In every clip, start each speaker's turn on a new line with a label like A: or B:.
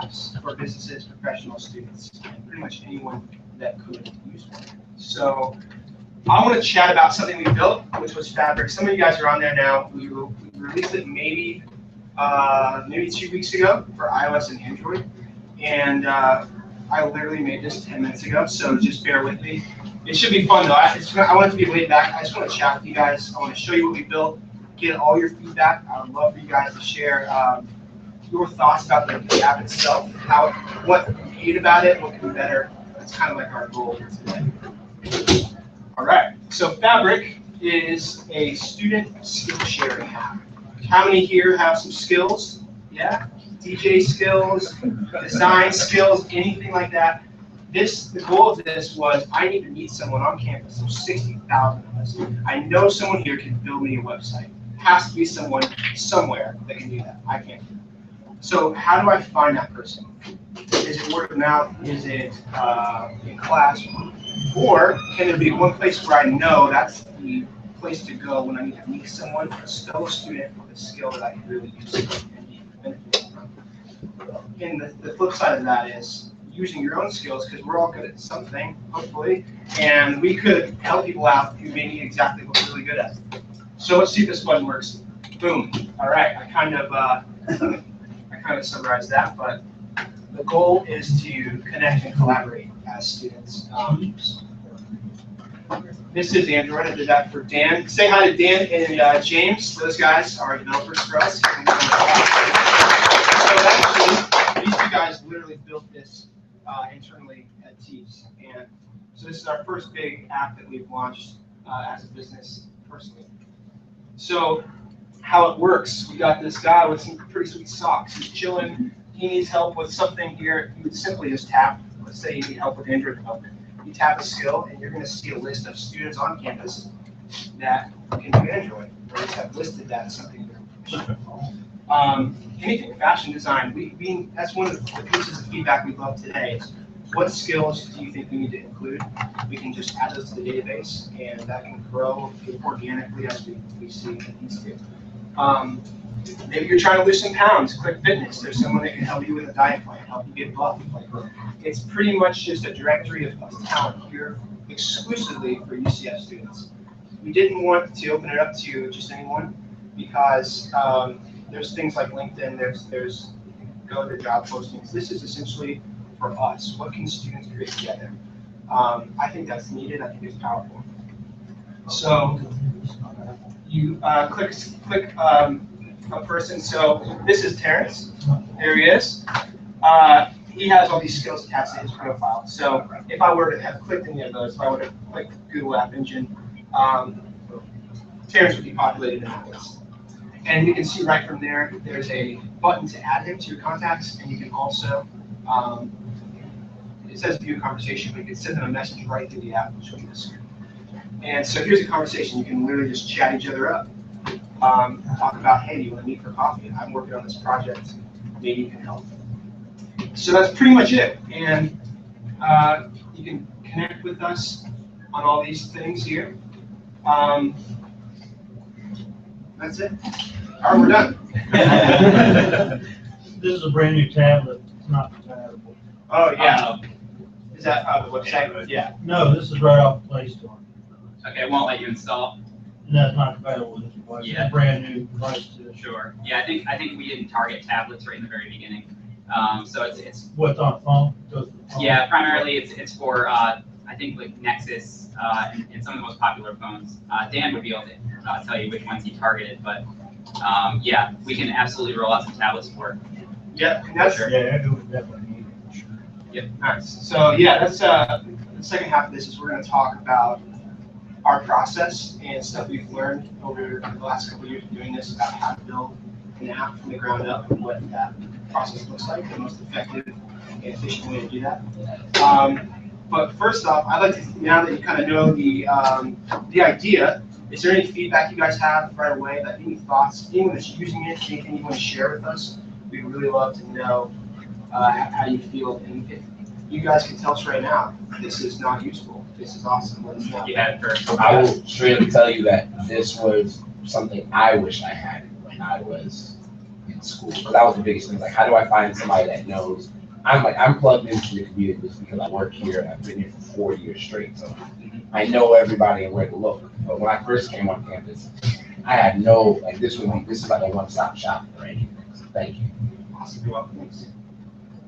A: apps for businesses, professionals, students, and pretty much anyone that could use one. So I want to chat about something we built, which was Fabric. Some of you guys are on there now. We released it maybe 2 weeks ago for iOS and Android. And I literally made this 10 minutes ago, so just bear with me. It should be fun though. I want it to be laid back. I just want to chat with you guys. I want to show you what we built, get all your feedback. I would love for you guys to share your thoughts about the app itself, what you hate about it, what can be better. That's kind of like our goal today. All right, so Fabric is a student skill sharing app. How many here have some skills? Yeah, DJ skills, design skills, anything like that. The goal of this was I need to meet someone on campus. There's 60,000 of us. I know someone here can build me a website. Has to be someone somewhere that can do that. I can't do that. So how do I find that person? Is it word of mouth? Is it in class? Or can there be one place where I know that's the place to go when I need to meet someone, a fellow student with a skill that I can really use and benefit from? And the flip side of that is using your own skills, because we're all good at something, hopefully, and we could help people out who may need exactly what we're really good at. So let's see if this button works. Boom. All right. I kind of summarized that, but the goal is to connect and collaborate as students. This is Android. I did that for Dan. Say hi to Dan and James. Those guys are developers for us. So actually, these two guys literally built this internally at Teeps. And so this is our first big app that we've launched as a business personally. So how it works, we got this guy with some pretty sweet socks. He's chilling. He needs help with something here. You would simply just tap. Let's say you need help with Android development. You tap a skill, and you're going to see a list of students on campus that can do Android, or just have listed that as something they're anything, fashion design. That's one of the pieces of feedback we love today. Is what skills do you think we need to include? We can just add those to the database, and that can grow organically as we see it needs to. Maybe you're trying to lose some pounds, quick fitness. There's someone that can help you with a diet plan, help you get buff. It's pretty much just a directory of talent here exclusively for UCF students. We didn't want to open it up to just anyone because there's things like LinkedIn, there's go to job postings. This is essentially for us. What can students create together? I think that's needed. I think it's powerful. So you click a person. So this is Terrence. There he is. He has all these skills attached to his profile. So if I were to have clicked any of those, if I would have clicked Google App Engine, Terrence would be populated in that list. And you can see right from there, there's a button to add him to your contacts, and you can also, it says view conversation, but you can send them a message right through the app, which will be the screen. And so here's a conversation. You can literally just chat each other up. Talk about, hey, do you want to meet for coffee? I'm working on this project. Maybe you can help. So that's pretty much it. And you can connect with us on all these things here. That's it. All right, we're done.
B: This is a brand new tablet. It's not compatible.
A: Oh, yeah. Is that the website? Yeah.
B: No, this is right off the Play Store.
C: Okay, it won't let you install.
B: And that's not compatible with this device.
C: Yeah.
B: It's a brand new device too.
C: Sure. Yeah, I think we didn't target tablets right in the very beginning. So it's
B: What's on phone? Goes to the phone.
C: yeah, primarily it's for I think like Nexus and some of the most popular phones. Dan would be able to tell you which ones he targeted, but yeah, we can absolutely roll out some tablet support.
A: Yeah, and that's
C: Sure.
B: Yeah, it would definitely need it. Sure.
C: Yep.
A: nice. So yeah, that's the second half of this is we're going to talk about our process and stuff we've learned over the last couple of years of doing this about how to build an app from the ground up and what that process looks like, the most effective and efficient way to do that. But first off, I'd like to, now that you kind of know the idea, is there any feedback you guys have right away, that any thoughts, anyone that's using it, anything you want to share with us? We'd really love to know how you feel. And if you guys can tell us right now, this is not useful, this is awesome, let us know.
C: Yeah, first.
D: I will straight up tell you that this was something I wish I had when I was in school. So that was the biggest thing. Like, how do I find somebody that knows? I'm plugged into the community just because I work here and I've been here for 4 years straight. So I know everybody and where to look. But when I first came on campus, I had no, like, this is like a one-stop shop for anything. So thank you.
A: Awesome. You're welcome. Thanks.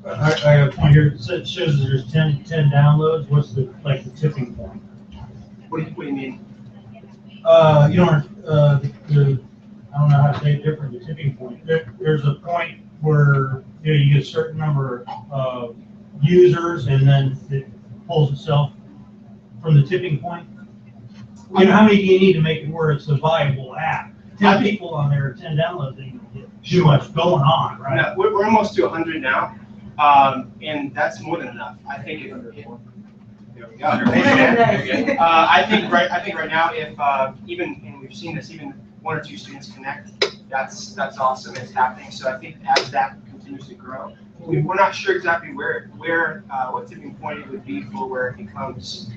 B: I have a point here, it shows that there's 10 downloads, what's the tipping point?
A: What do you mean?
B: You don't, I don't know how to say it different, the tipping point. There's a point where, you get a certain number of users and then it pulls itself from the tipping point. How many do you need to make it where it's a viable app? 10 people on there, 10 downloads, they get too much going on, right?
A: No, we're almost to 100 now, and that's more than enough. I think there we go. I think right now, if even, and we've seen this, even 1 or 2 students connect, that's awesome. It's happening. So I think as that continues to grow, we're not sure exactly where what tipping point it would be for where it becomes.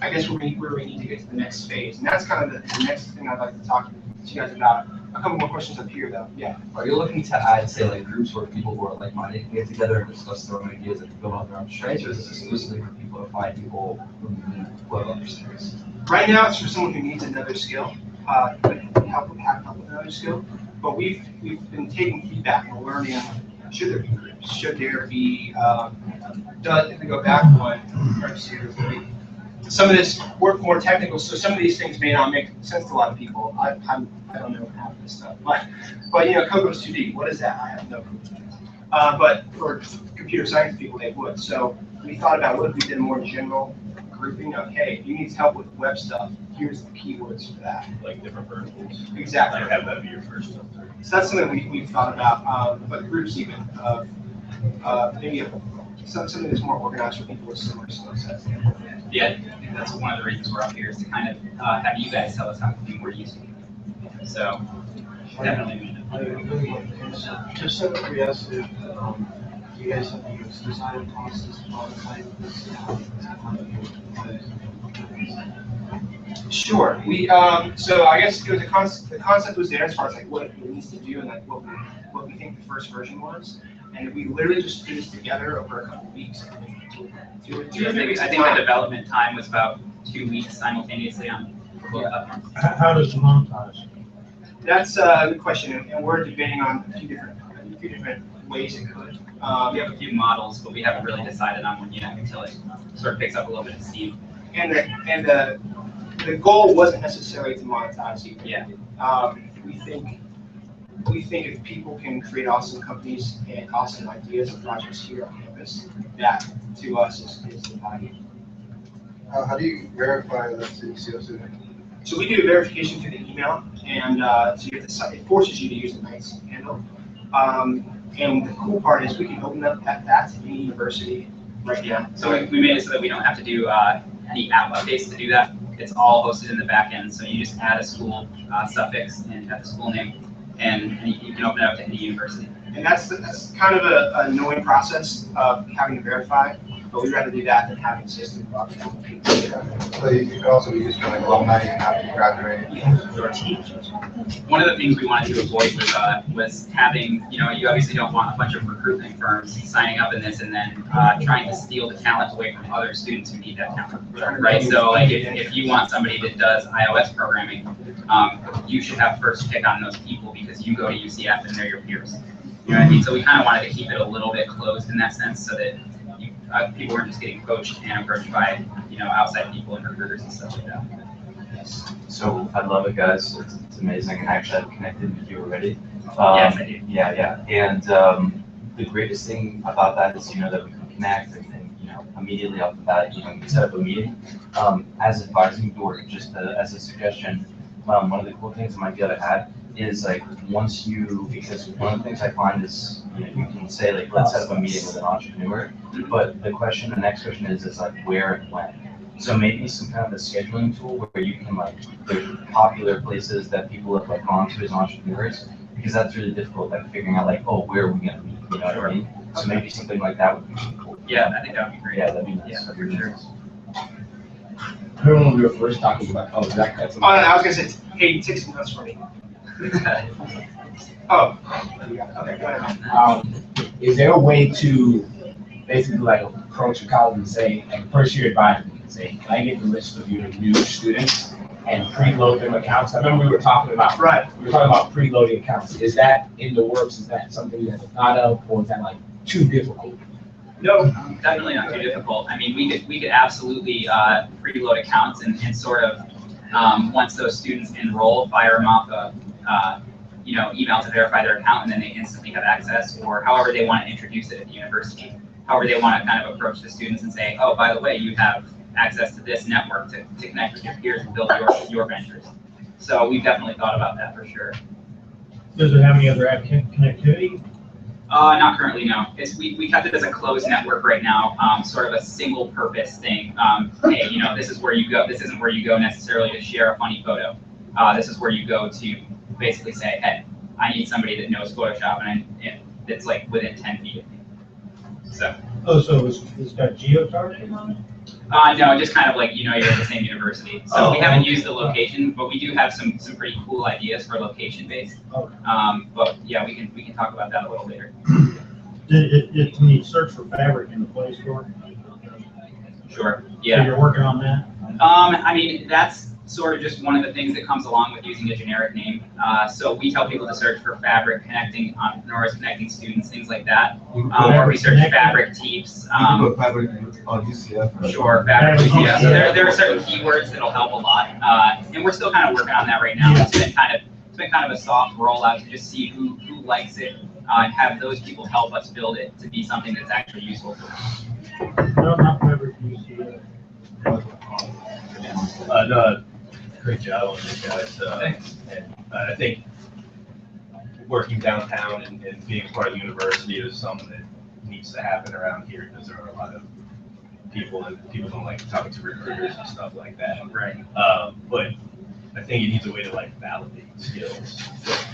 A: I guess where we need to get to the next phase, and that's kind of the next thing I'd like to talk to you guys about. A couple more questions up here, though. Yeah.
E: Are you looking to add, say, like groups where people who are like-minded can get together and discuss their own ideas and build out their own strengths, or is this exclusively for people to find people who have other skills?
A: Right now, it's for someone who needs another skill, have help with another skill. But we've been taking feedback and learning. Should there be groups? Should there be? If we go back one, some of this work more technical, so some of these things may not make sense to a lot of people. I don't know half of this stuff, but code goes 2D. What is that? I have no clue. But for computer science people, they would. So we thought about what if we did a more general grouping of, hey, if you need help with web stuff, here's the keywords for that.
F: Like different verticals.
A: Exactly.
F: Like have that be your first stuff.
A: So that's something we've thought about. But groups even of maybe something that's more organized for people with similar skill sets.
C: Yeah, I think that's one of the reasons we're up here is to kind of have you guys tell us how to be more useful. So definitely.
G: Just out of curiosity, you guys have to use design process all the time.
A: Sure. We so I guess it was the concept was there as far as like what it needs to do and like what we think the first version was, and we literally just threw this together over a couple of weeks.
C: I think the development time was about 2 weeks simultaneously on both platforms.
B: How does it monetize?
A: That's a good question, and we're debating on a few different ways it could.
C: We have a few models, but we haven't really decided on one yet until it sort of picks up a little bit of steam.
A: And the goal wasn't necessarily to monetize either.
C: Yeah.
A: We think if people can create awesome companies and awesome ideas and projects here on campus, that to us is the value.
G: How do you verify that CCO student?
A: So we do a verification through the email, and so you have to, it forces you to use a nice handle. And the cool part is we can open up that to any university right now.
C: So we made it so that we don't have to do any app updates to do that. It's all hosted in the back end. So you just add a school suffix and have the school name, and you can open it up to any university.
A: And that's kind of an annoying process of having to verify, but we'd rather do that than having a system of people.
G: So you could also be used for like alumni and after you graduate.
C: One of the things we wanted to avoid was having, you obviously don't want a bunch of recruitment firms signing up in this and then trying to steal the talent away from other students who need that talent, right? So like if you want somebody that does iOS programming, you should have first pick on those people because you go to UCF and they're your peers. You know what I mean? So we kind of wanted to keep it a little bit closed in that sense so that people weren't just getting coached and approached by, outside people and recruiters and stuff like that.
H: So I love it, guys. It's amazing. And actually, I've connected with you already.
C: Yes, I do.
H: Yeah. And the greatest thing about that is, that we can connect and immediately off the bat, we can set up a meeting. As advising or just as a suggestion, one of the cool things I might be able to add is like because one of the things I find is, you can say like, let's set up a meeting with an entrepreneur, but the next question is like where and when. So maybe some kind of a scheduling tool where you can there's popular places that people have gone to as entrepreneurs, because that's really difficult, figuring out where are we gonna meet, you know what I mean? So maybe something like that would be cool.
C: Yeah, I think that would be great.
H: Yeah, that'd be nice.
C: Yeah, for sure.
D: Everyone will do it first talking about, Zach, that's.
A: Oh, no, I was gonna say, hey, take some notes for me. Oh, okay, go ahead.
D: Is there a way to basically like approach a college and say, like first year advisor, and say, can I get the list of your new students and preload them accounts? I remember we were talking about preloading accounts. Is that in the works? Is that something you have thought of, or is that like too difficult?
C: No, definitely not too difficult. I mean, we could absolutely preload accounts and sort of once those students enroll, fire them off a email to verify their account, and then they instantly have access, or however they want to introduce it at the university. However they want to kind of approach the students and say, oh, by the way, you have access to this network to connect with your peers and build your ventures. So we've definitely thought about that for sure.
B: Does it have any other app connectivity?
C: Not currently, no. We kept it as a closed network right now, sort of a single purpose thing. Hey, this is where you go. This isn't where you go necessarily to share a funny photo. This is where you go to basically say, hey, I need somebody that knows Photoshop and it's like within 10 feet of me. So.
B: Oh, so it's got geo-targeting on it?
C: No, just kind of like, you're at the same university. So we haven't used the location, but we do have some pretty cool ideas for location-based.
B: Okay.
C: But yeah, we can talk about that a little later.
B: Can you search for Fabric in the Play Store?
C: Sure.
B: So
C: Yeah.
B: you're working on that?
C: I mean, that's sort of just one of the things that comes along with using a generic name. So we tell people to search for Fabric, connecting entrepreneurs, connecting students, things like that. Or we search Fabric Teeps.
E: Fabric on UCF.
C: Sure, Fabric. Yeah. So there are certain keywords that'll help a lot, and we're still kind of working on that right now. It's been kind of a soft rollout to just see who likes it, and have those people help us build it to be something that's actually useful for them.
B: No, not Fabric UCF.
F: No, great job on this, guys. And I think working downtown and being part of the university is something that needs to happen around here because there are a lot of people don't like talking to recruiters and stuff like that.
C: Right.
F: But I think it needs a way to like validate skills,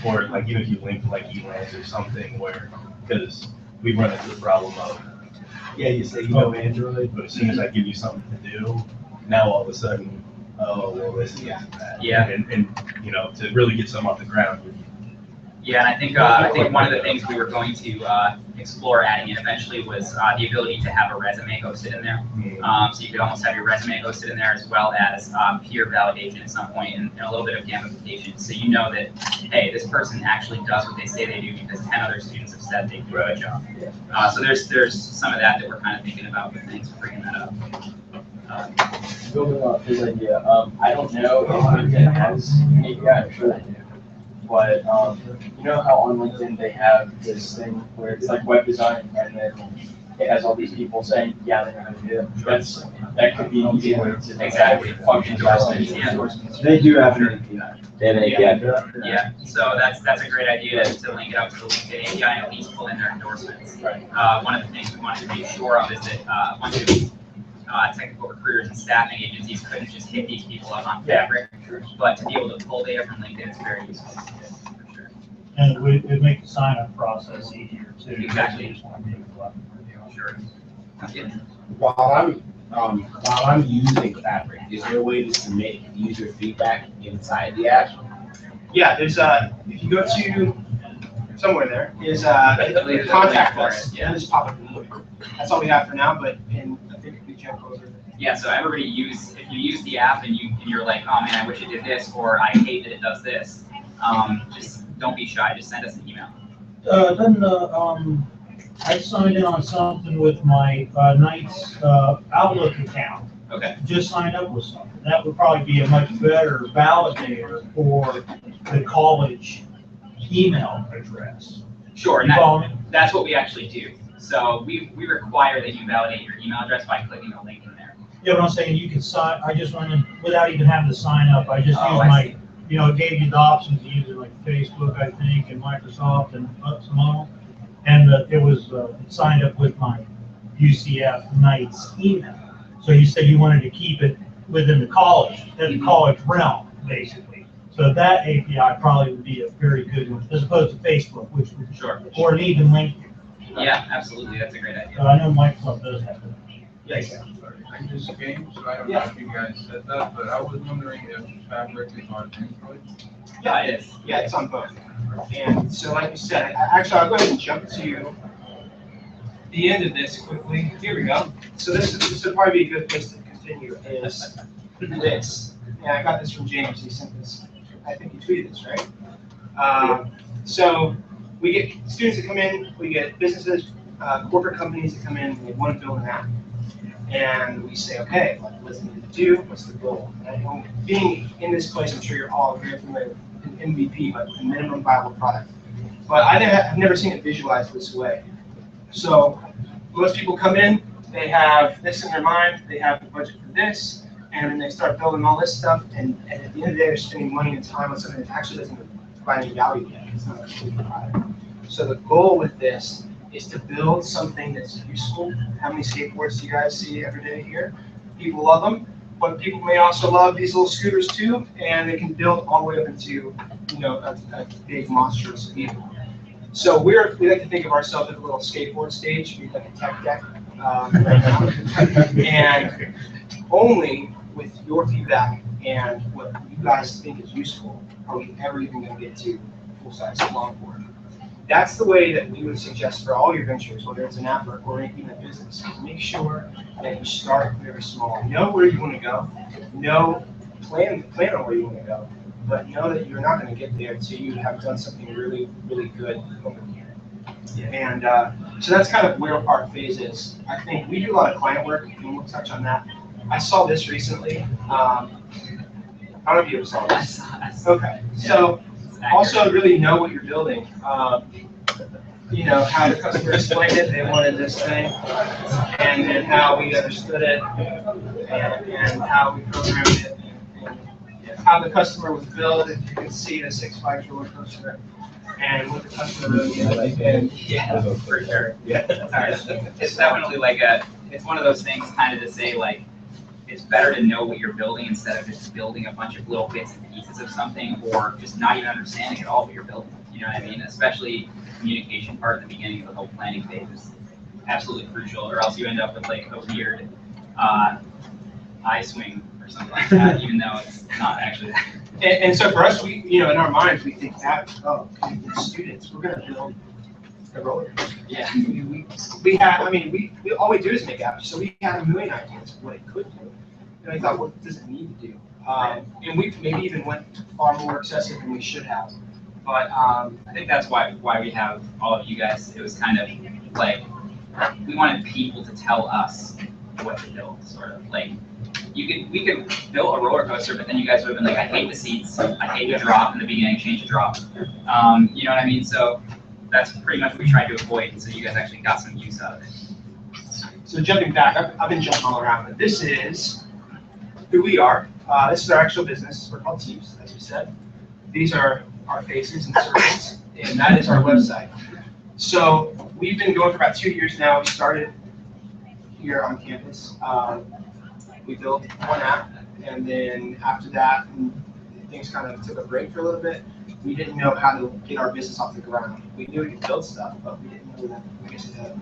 F: or like even if you link to like Elance or something, where because we run into the problem of you say you know Android, but as soon as I give you something to do, now all of a sudden, oh well, this is that.
C: Yeah.
F: And to really get something off the ground.
C: Yeah, and I think one of the things we were going to explore adding in eventually was the ability to have a resume hosted in there. So you could almost have your resume hosted in there, as well as peer validation at some point, and a little bit of gamification. So you know that, hey, this person actually does what they say they do because 10 other students have said they do a good job. So there's some of that we're kind of thinking about, but thanks for bringing that up.
I: Building off his idea, I don't know if LinkedIn has an API, I'm sure they do. But you know how on LinkedIn they have this thing where it's like web design, and then it has all these people saying, yeah, they know how to do it. That could be an easy way to
C: Exactly.
I: function.
C: Yeah.
G: They do have an API.
C: Yeah, so that's a great idea to link it up to the LinkedIn API and at least pull in their endorsements. One of the things we wanted to be sure of is that a bunch of technical recruiters and staffing agencies couldn't just hit these people up on Fabric, but to be able to pull data from LinkedIn is very useful. For sure.
B: And it would make the sign-up process easier too.
C: Exactly.
B: Sure.
C: Yeah.
D: While I'm using Fabric, is there a way to submit user feedback inside the app?
A: Yeah, there's if you go to somewhere there is contact us.
C: Yeah.
A: Just pop up. That's all we have for now, but I think we jump over.
C: Yeah, so everybody if you use the app and you're like, oh man, I wish it did this, or I hate that it does this, just don't be shy, just send us an email.
B: I signed in on something with my Knights Outlook account.
C: Okay.
B: Just signed up with something. That would probably be a much better validator for the college email address.
C: Sure, and
B: You follow me?
C: that's what we actually do. So we require that you validate your email address by clicking a link in there.
B: Yeah, but I'm saying you can sign, I just went in without even having to sign up. I just
C: Oh,
B: used
C: I
B: my,
C: see.
B: it gave you the options to use it like Facebook, I think, and Microsoft and some of them. And it was signed up with my UCF Knights email. So you said you wanted to keep it within the college, in the college realm, basically. So that API probably would be a very good one, as opposed to Facebook, which would,
C: Sure.
B: or even LinkedIn.
C: Yeah, absolutely, that's a great idea.
B: I know Microsoft does have it.
A: Yes.
J: Sorry, I'm just game, so I don't know if you guys said that, but I was wondering if Fabric is on Android.
C: Yeah, it is.
A: Yeah, it's on both. And so like you said, actually, I'll go ahead and jump to the end of this quickly. Here we go. So this would probably be a good place to continue is this. And I got this from James. He sent this. I think he tweeted this, right? So we get students that come in, we get businesses, corporate companies that come in, and they want to build an app. And we say, okay, what's it need to do? What's the goal? And being in this place, I'm sure you're all very familiar with an MVP, but a minimum viable product. But I've never seen it visualized this way. So most people come in, they have this in their mind, they have the budget for this, and then they start building all this stuff, and at the end of the day, they're spending money and time on something that actually doesn't provide any value yet. It's not a complete product. So the goal with this is to build something that's useful. How many skateboards do you guys see every day here? People love them, but people may also love these little scooters too, and they can build all the way up into, a big monstrous vehicle. So we like to think of ourselves as a little skateboard stage, we're like a tech deck right now, and only with your feedback and what you guys think is useful are we ever even going to get to full-size longboard. That's the way that we would suggest for all your ventures, whether it's an app or even a business. Make sure that you start very small. Know where you want to go. Plan on where you want to go. But know that you're not going to get there until you have done something really, really good over here. And so that's kind of where our phase is. I think we do a lot of client work, and we'll touch on that. I saw this recently. I don't know if you ever saw this. Okay. So also really know what you're building. How the customer explained it, they wanted this thing, and then how we understood it, and how we programmed it, and how the customer was built. If you can see the 6 Flags roller coaster, and what the customer really like. And
C: Yeah, for sure.
D: Yeah.
C: It's definitely it's one of those things kind of to say it's better to know what you're building instead of just building a bunch of little bits and pieces of something, or just not even understanding at all what you're building. You know what I mean? Especially the communication part at the beginning of the whole planning phase is absolutely crucial, or else you end up with a weird eye swing or something like that, even though it's not actually that.
A: And so for us, we, in our minds, we think that, okay, the students, we're going to build a roller coaster.
C: Yeah.
A: All we do is make apps. So we had a million ideas of what it could do. And I thought, what does it need to do? And we maybe even went far more excessive than we should have. But
C: I think that's why we have all of you guys. It was kind of we wanted people to tell us what to build, sort of we could build a roller coaster, but then you guys would have been I hate the seats, I hate the drop in the beginning, change the drop. You know what I mean? So that's pretty much what we tried to avoid, so you guys actually got some use out of it.
A: So jumping back, I've been jumping all around, but this is who we are. This is our actual business. We're called Teeps, as we said. These are our faces and circles, and that is our website. So we've been going for about 2 years now. We started here on campus. We built one app, and then after that, things kind of took a break for a little bit. We didn't know how to get our business off the ground. We knew we could build stuff, but we didn't know the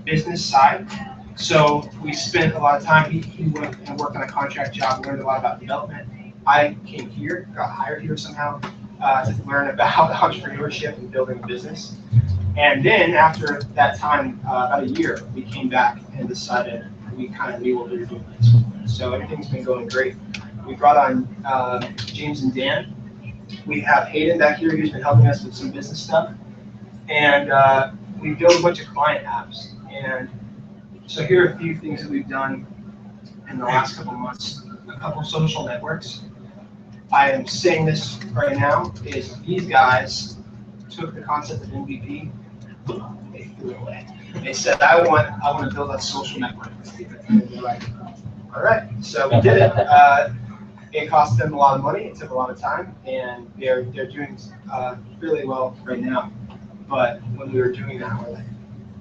A: business side. So we spent a lot of time. He went and worked on a contract job, learned a lot about development. I came here, got hired here somehow to learn about entrepreneurship and building a business. And then after that time, about a year, we came back and decided we kind of knew what we were doing. So everything's been going great. We brought on James and Dan. We have Hayden back here who's been helping us with some business stuff. And we built a bunch of client apps. And so here are a few things that we've done in the last couple of months. A couple of social networks. I am saying this right now, is these guys took the concept of MVP, they threw it away. They said, I want to build a social network. And they're like, all right, so we did it. It cost them a lot of money, it took a lot of time, and they're doing really well right now. But when we were doing that, we're like,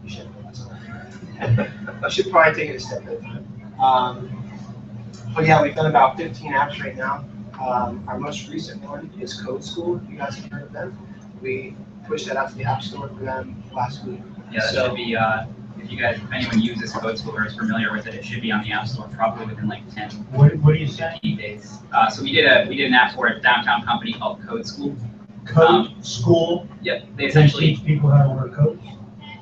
A: we should build this something. I should probably take it a step at a time. But yeah, we've done about 15 apps right now. Our most recent one is Code School. You guys have heard of them? We pushed that out to the App Store for them last week.
C: Yeah, that should be if anyone uses Code School or is familiar with it, it should be on the App Store probably within like 10,
B: What do you say?
C: 15 days. So we did an app for a downtown company called Code School.
B: Code School?
C: Yep, they
B: They
C: essentially,
B: teach people how to wear codes?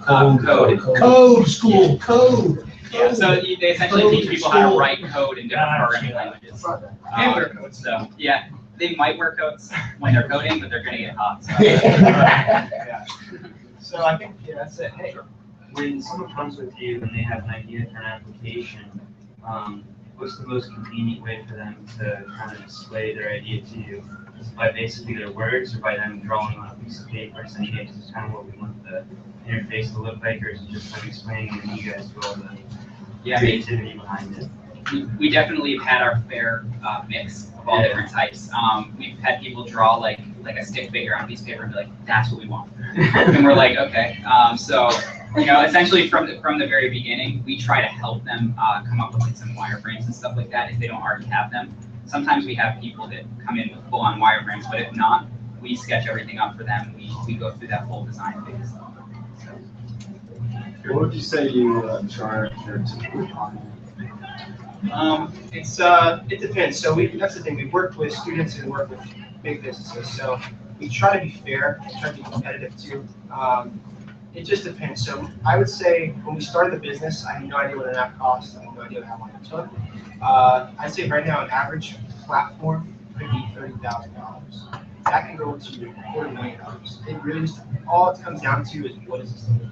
C: code.
B: Code School, code.
C: Yeah, so they essentially teach people how to write code in different programming languages.
A: And wear coats.
C: So, yeah, they might wear coats when they're coding, but they're gonna get hot. So.
A: Yeah. So I think, yeah, that's it. Hey,
K: When someone comes with you and they have an idea for an application, what's the most convenient way for them to kind of display their idea to you? Is it by basically their words or by them drawing on a piece of paper saying, hey, this is kind of what we want the interface to look like, or is it just them explaining and you guys do all the
C: Yeah, I mean,
K: creativity behind it?
C: we definitely have had our fair mix of all different types. We've had people draw like a stick figure on a piece of paper and be like, that's what we want. And we're like, okay. So, essentially from the very beginning, we try to help them come up with like some wireframes and stuff like that if they don't already have them. Sometimes we have people that come in with full-on wireframes, but if not, we sketch everything up for them. We go through that full design phase.
G: What would you say you charge your typical client?
A: It depends. So that's the thing. We work with students and work with big businesses. So we try to be fair and try to be competitive too. It just depends. So I would say when we started the business, I had no idea what an app cost. I had no idea how long it took. I'd say right now an average platform could be $30,000. That can go to $250,000. It really just, all it comes down to is what is this thing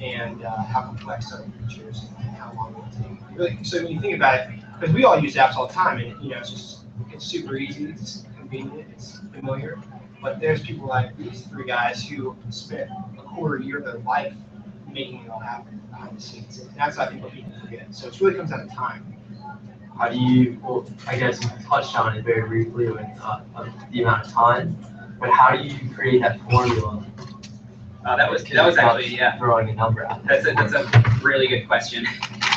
A: and how complex are the features and how long will it take. Really, so when you think about it, because we all use apps all the time, and it's super easy, it's convenient, it's familiar. But there's people like these three guys who spent a quarter year of their life making it all happen behind the scenes, and that's I think what people forget. So it really comes down to time.
E: How do you, well, I guess you touched on it very briefly with the amount of time, but how do you create that formula?
C: That was actually, yeah.
E: Throwing a number out.
C: That's a really good question.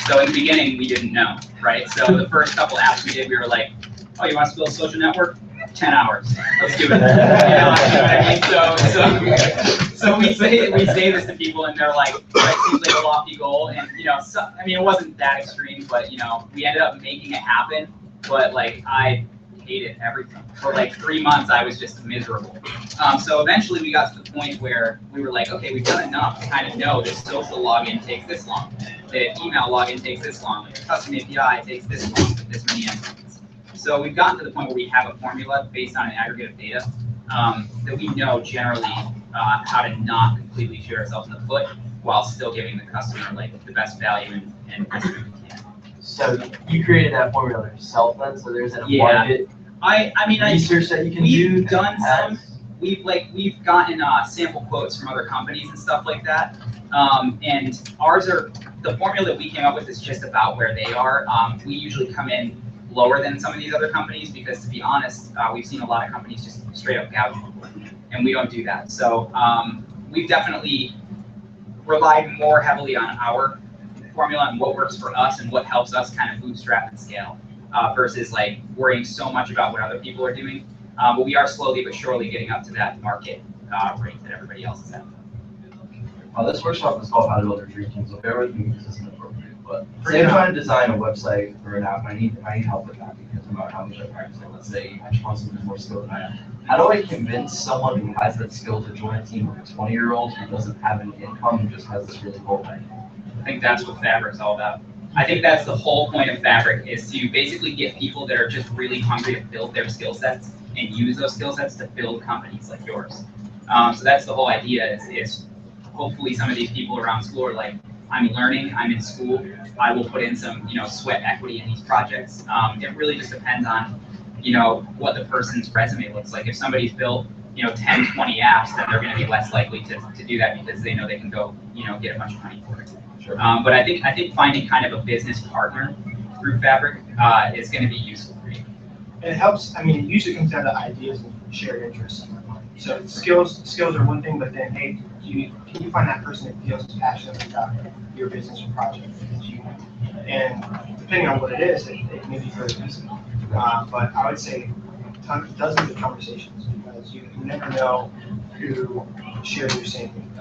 C: So in the beginning, we didn't know, right? So the first couple apps we did, we were like, oh, you want to build a social network? 10 hours. Let's do it. You know what I mean? So we say this to people, and they're like, that seems like a lofty goal. And it wasn't that extreme, but we ended up making it happen. But like I hated everything. For like 3 months, I was just miserable. So eventually we got to the point where we were like, okay, we've done enough to kind of know that social login takes this long, that email login takes this long, that custom API takes this long with this many endpoints. So we've gotten to the point where we have a formula based on an aggregate of data that we know generally how to not completely shoot ourselves in the foot while still giving the customer like the best value and risk we can.
E: So you created that formula yourself then? So there's a market research that you can do?
C: We've done some. We've gotten sample quotes from other companies and stuff like that. And ours are, the formula that we came up with is just about where they are. We usually come in lower than some of these other companies because, to be honest, we've seen a lot of companies just straight up gouge people, and we don't do that. So we've definitely relied more heavily on our formula and what works for us and what helps us kind of bootstrap and scale versus like worrying so much about what other people are doing. But we are slowly but surely getting up to that market rate that everybody else is at.
E: This workshop is called How to Build Your Dream Team, so bear with me because this isn't appropriate. But say I'm trying to design a website for an app, I need help with that because no matter how much I practice it, let's say I just want something more skilled than I am. How do I convince someone who has that skill to join a team of a 20-year-old who doesn't have any income and just has this really cool thing?
C: I think that's what Fabric's all about. I think that's the whole point of Fabric, is to basically get people that are just really hungry to build their skill sets and use those skill sets to build companies like yours. So that's the whole idea, is hopefully some of these people around school are like, I'm learning, I'm in school, I will put in some sweat equity in these projects. It really just depends on what the person's resume looks like. If somebody's built 10, 20 apps, then they're going to be less likely to do that because they know they can go get a bunch of money for it.
E: Sure.
C: But I think finding kind of a business partner through Fabric is going to be useful for you.
A: And it helps. I mean, it usually comes down to ideas and shared interests. So skills are one thing, but then hey, can you find that person that feels passionate about your business or project that you want? And depending on what it is, it may be very easy. But I would say dozens of conversations, because because you never know who shares your same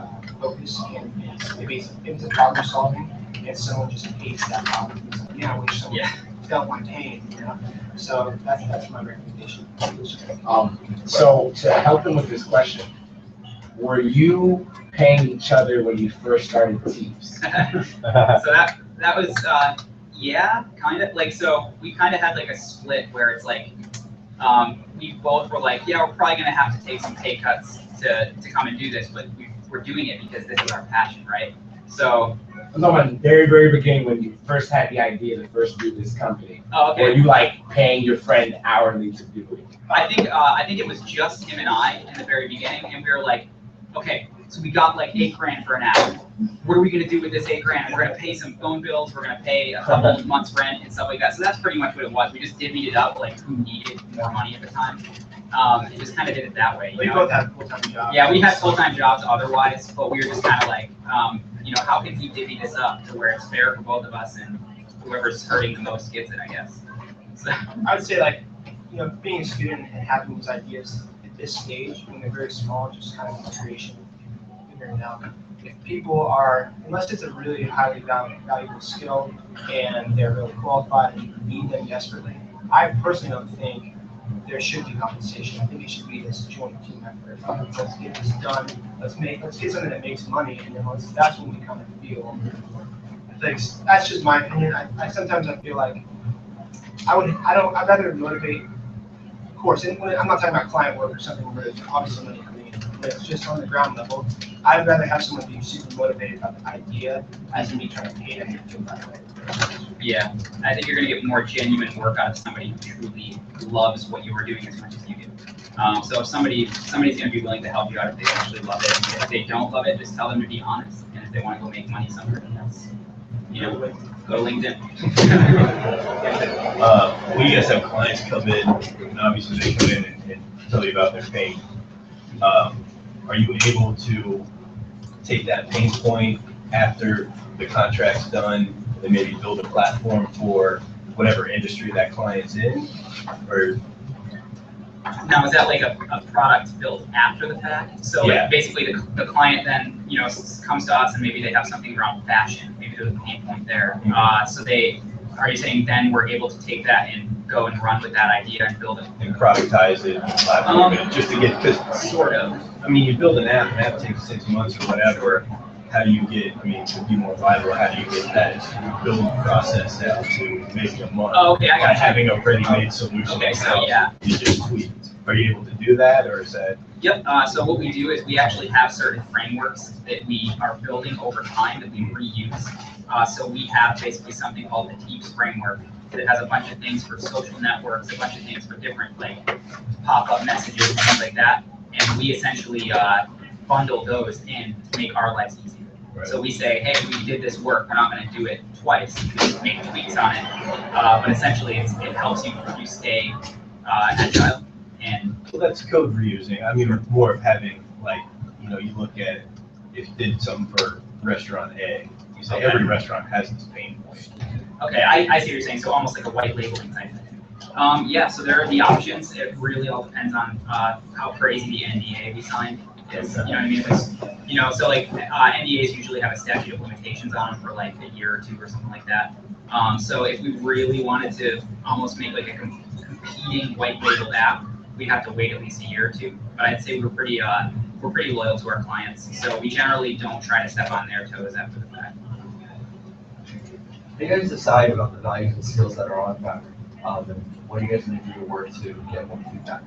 A: focus, and if it's a problem solving, and someone just hates that problem, it's like, yeah, I wish someone felt my pain, you know? So that's my recommendation.
D: So to help him with this question, were you paying each other when you first started Teeps?
C: So that was yeah, kind of like, so we kind of had like a split where it's like we both were like, yeah, we're probably gonna have to take some pay cuts to come and do this, but we're doing it because this is our passion, right? So
D: I'm talking about the very, very beginning when you first had the idea to first do this company.
C: oh, okay.
D: Were you like paying your friend hourly to do it?
C: I think it was just him and I in the very beginning, and we were like, okay, so we got like $8,000 for an app. What are we gonna do with this $8,000? We're gonna pay some phone bills, we're gonna pay a couple of months rent and stuff like that. So that's pretty much what it was. We just divvied it up like who needed more money at the time. And just kind of did it that way.
A: We
C: You know?
A: both had full-time jobs.
C: Yeah, we had full-time jobs otherwise, but we were just kind of like, you know, how can we divvy this up to where it's fair for both of us, and whoever's hurting the most gets it, I guess. So
A: I would say, like, you know, being a student and having these ideas at this stage, when they're very small, just kind of creation, figuring it out. If people are, unless it's a really highly valuable skill and they're really qualified and you need them desperately, I personally don't think there should be compensation. I think it should be this joint team effort. Let's get this done. Let's get something that makes money, and then that's when we kind of feel. I think that's just my opinion. I sometimes I feel like I'd rather motivate. Of course, and I'm not talking about client work or something where there's obviously money coming in, but it's just on the ground level. I'd rather have someone be super motivated about the idea as me trying to pay them to feel that way.
C: yeah, I think you're gonna get more genuine work out of somebody who truly loves what you are doing as much as you do. So if somebody's gonna be willing to help you out if they actually love it. If they don't love it, just tell them to be honest. And if they want to go make money somewhere, then that's, you know, go to LinkedIn.
F: When you guys have clients come in, and obviously they come in and tell you about their pain, are you able to take that pain point after the contract's done and maybe build a platform for whatever industry that client's in? Or
C: Now, is that like a product built after the fact? So
F: Yeah.
C: like basically the client then, you know, comes to us and maybe they have something around fashion, maybe there's a pain point there. So are you saying then we're able to take that and go and run with that idea and build it?
F: and productize it, and platform it, just to get, because
C: Sort of.
F: I mean, you build an app takes 6 months or whatever. How do you get, I mean, to be more viable, how do you get that build process down to maybe a month?
C: Oh, okay, I got
F: By
C: you.
F: having a ready-made solution.
C: Okay, so yeah.
F: You just tweak. Are you able to do that, or is that?
C: Yep, so what we do is we actually have certain frameworks that we are building over time that we reuse. So we have basically something called the Teeps framework that has a bunch of things for social networks, a bunch of things for different like pop-up messages and things like that. And we essentially bundle those in to make our lives easier.
F: Right.
C: So we say, hey, we did this work, we're not going to do it twice, we just make tweaks on it. But essentially it helps you stay agile. And
F: Well, that's code reusing. I mean, more of having, like, you know, you look at, if you did something for restaurant A, you say every restaurant has this pain point.
C: okay, I see what you're saying. So almost like a white labeling type thing. Yeah, so there are the options. It really all depends on how crazy the NDA we signed is. You know what I mean? If it's, you know, so like NDAs usually have a statute of limitations on them for like a year or two or something like that. So if we really wanted to almost make like a competing white labeled app, we'd have to wait at least a year or two. But I'd say we're pretty loyal to our clients. So we generally don't try to step on their toes after the fact.
E: How do you guys decide about the values and skills that are on Fabric? And what do you guys need to do to work to get more feedback?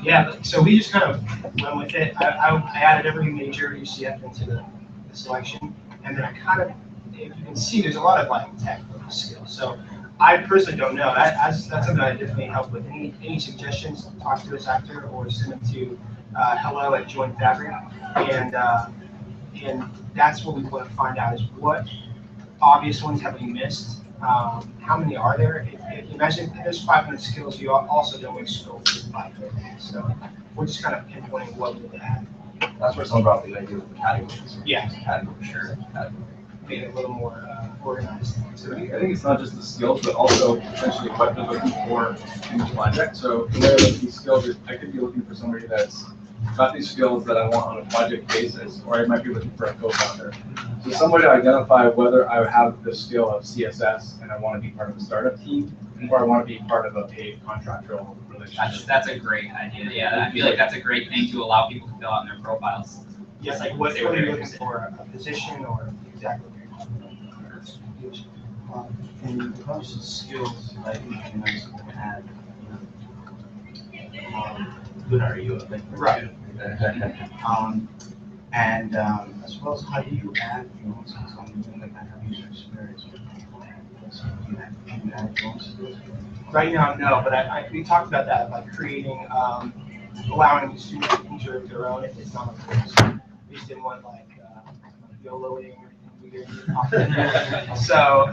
A: Yeah, so we just kind of went with it. I added every major UCF into the selection, and then I kind of, if you can see, there's a lot of like technical skills. So I personally don't know. That's something I definitely help with. Any suggestions, talk to us after, or send them to hello@joinfabric, and that's what we want to find out is what obvious ones have we missed. How many are there? If you imagine there's 500 skills, you also don't want to scope for 500. So we're just kind of pinpointing what we would add.
E: That's where some about the idea of the categories.
A: Yeah.
E: Category, sure. Category.
A: made it a little more organized.
L: So I think it's not just the skills, but also potentially what they're looking for in the project. So when they're looking at these skills, I could be looking for somebody that's got these skills that I want on a project basis, or I might be looking for a co-founder. So somebody to identify whether I have the skill of CSS and I want to be part of a startup team, or I want to be part of a paid contractual relationship.
C: That's a great idea. Yeah, I feel like that's a great thing to allow people to fill out in their profiles.
A: Yes, like what are you looking for, a position or exactly what you're looking for?
G: And when it comes to skills, I think it's nice to have, good are you? Like,
A: Right.
G: And as well as how do you add influence on something like I have user experience with people? So can you add influence to this?
A: Right now, no, but we talked about that, like creating, allowing the students to enter their own if it's not a course. We just didn't want like YOLOing or anything weird. So,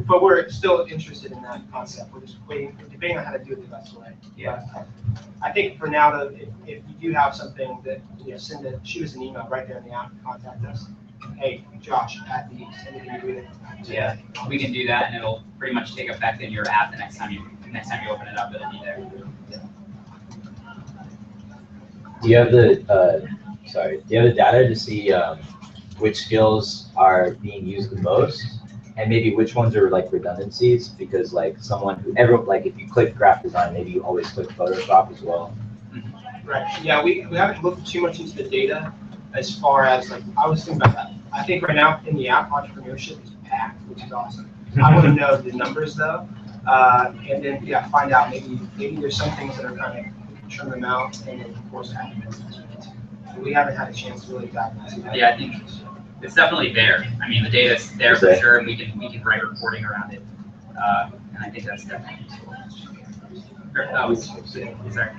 A: but we're still interested in that concept. We're just waiting, debating on how to do it the best way.
C: Yeah.
A: I think for now, though, if you do have something that, shoot us an email right there in the app, contact us. Hey, Josh, at the anything you do.
C: Yeah, we can do that, and it'll pretty much take effect in your app the next time you open it up. It'll be there.
M: Do you have the data to see which skills are being used the most, and maybe which ones are like redundancies? Because like if you click graph design, maybe you always click Photoshop as well.
A: Right. Yeah, we haven't looked too much into the data as far as like I was thinking about that. I think right now in the app, entrepreneurship is packed, which is awesome. I want to know the numbers though, and then find out maybe there's some things that are kind of trim them out, and then of course add them in. We haven't had a chance to really dive into that.
C: Yeah, I think it's definitely there. I mean, the data's there for sure, and we can write reporting around it, and I think that's definitely useful. Sorry.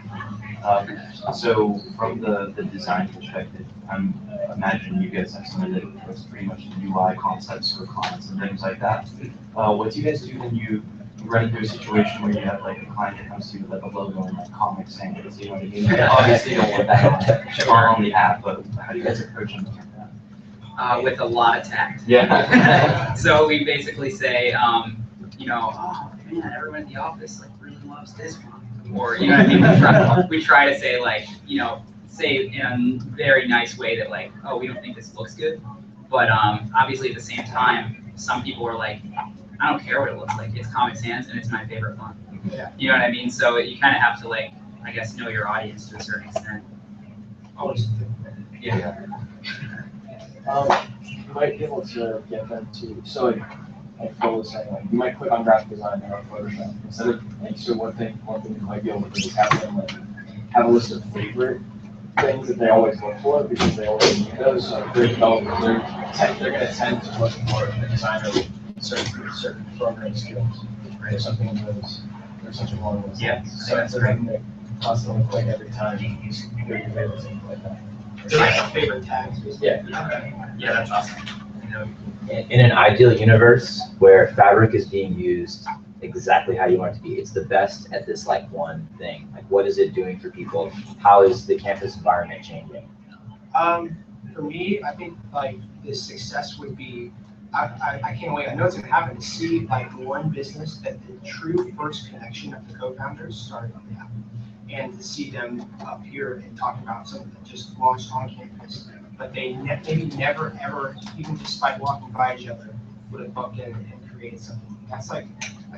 H: So from the design perspective, I'm imagining you guys have something that was pretty much the UI concepts for clients and things like that. What do you guys do when you run into a situation where you have like a client that comes to you with like a logo and like Comic Sans, you know what I mean? Obviously you don't want that on the app, but how do you guys approach them like that?
C: With a lot of tact.
H: Yeah.
C: So we basically say, oh man, everyone in the office like really loves this one. Or, you know what I mean? We try to say like, say in a very nice way that like, oh, we don't think this looks good. But obviously at the same time, some people are like, I don't care what it looks like. It's Comic Sans and it's my favorite font.
A: Yeah.
C: You know what I mean? So you kind of have to like, I guess, know your audience to a certain extent.
A: Always.
C: Yeah.
I: You might be able to get them to, so like Phil was saying, like you might click on graphic design or Photoshop instead of like, so one thing you might be able to do is have them like have a list of favorite things that they always look for because they always need those. So if they're developers, they're going to tend to look for a designer with certain programming skills. Right? If something goes, there's such a long list.
C: Yeah.
I: So instead of having to constantly click every time, you just do your favorite thing like that.
A: So like favorite tags.
I: Yeah.
C: Yeah, that's awesome.
M: In an ideal universe where Fabric is being used exactly how you want it to be, it's the best at this like one thing. Like what is it doing for people? How is the campus environment changing?
A: For me, I think like the success would be, I can't wait. I know it's gonna happen to see like one business that the true first connection of the co-founders started on the app, and to see them up here and talk about something that just launched on campus, but they maybe never ever, even just by walking by each other, would have bumped in and created something. That's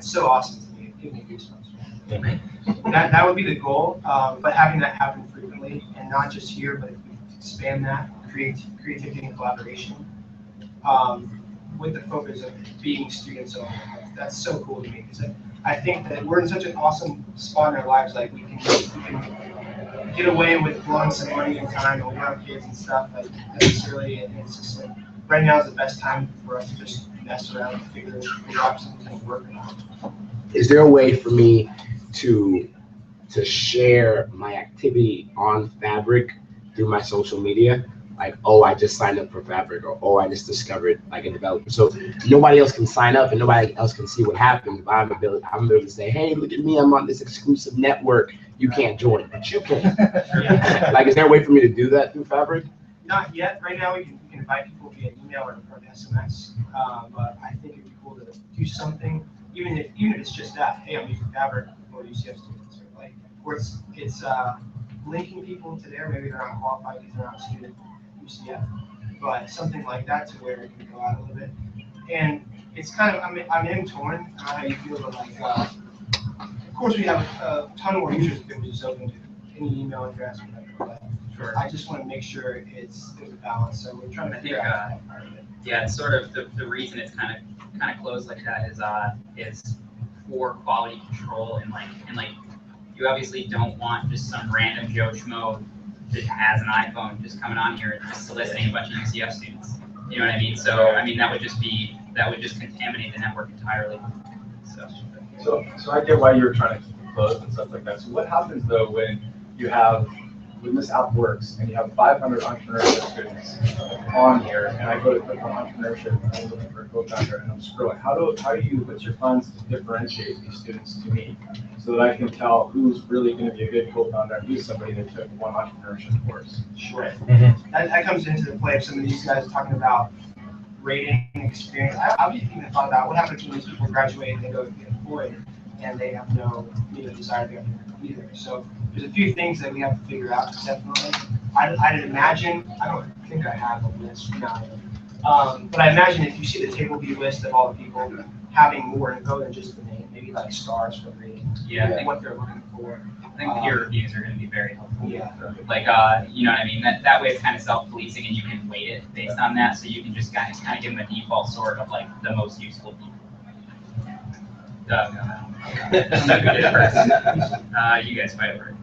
A: so awesome to me. It gives me goosebumps. That would be the goal, but having that happen frequently, and not just here, but if we expand that, creativity and collaboration, with the focus of being students only. That's so cool to me, because I think that we're in such an awesome spot in our lives, like we can get away with blowing some money and time, and we have kids and stuff, but necessarily, and it's just like, right now is the best time for us to just mess around and figure out something that's working.
D: Is there a way for me to share my activity on Fabric through my social media? Like, oh, I just signed up for Fabric, or oh, I just discovered like a developer. So nobody else can sign up and nobody else can see what happened. But I'm able to say, hey, look at me, I'm on this exclusive network. You can't join, but you can. Like, is there a way for me to do that through Fabric?
A: Not yet. Right now, we can invite people via email or SMS. But I think it'd be cool to do something, even if it's just that. Hey, I'm using Fabric for UCF students, or like, or it's linking people to there. Maybe they're not qualified because they're not a student at UCF, but something like that to where it can go out a little bit. And it's kind of I'm in torn. I don't know how you feel, but like, of course we have a ton more users if it was just open to any email address, whatever.
C: Sure.
A: I just want to make sure there's a balance. So we're trying to figure out that part of it.
C: Yeah, it's sort of the reason it's kind of closed like that is for quality control and like you obviously don't want just some random Joe Schmo that has an iPhone just coming on here and just soliciting a bunch of UCF students. You know what I mean? So I mean that would just contaminate the network entirely.
L: So I get why you're trying to keep it closed and stuff like that. So what happens though when this app works and you have 500 entrepreneurship students on here, and I go to click on entrepreneurship and I'm looking for a co-founder and I'm scrolling? What's your plans to differentiate these students to me so that I can tell who's really going to be a good co-founder and who's somebody that took one entrepreneurship course?
A: Sure. That comes into the play of some of these guys talking about rating experience. I've even thought about what happens when these people graduate and they go get employed and they have no desire to go either. So there's a few things that we have to figure out, definitely. I'd imagine, I don't think I have a list now, but I imagine if you see the table view list of all the people having more info than just the name, maybe like stars for rating, what they're looking for.
C: I think peer reviews are going to be very helpful.
A: Yeah.
C: Like, you know what I mean? That way it's kind of self-policing and you can weight it based on that. So you can just kind of give them a default sort of like the most useful people. You guys fight over it.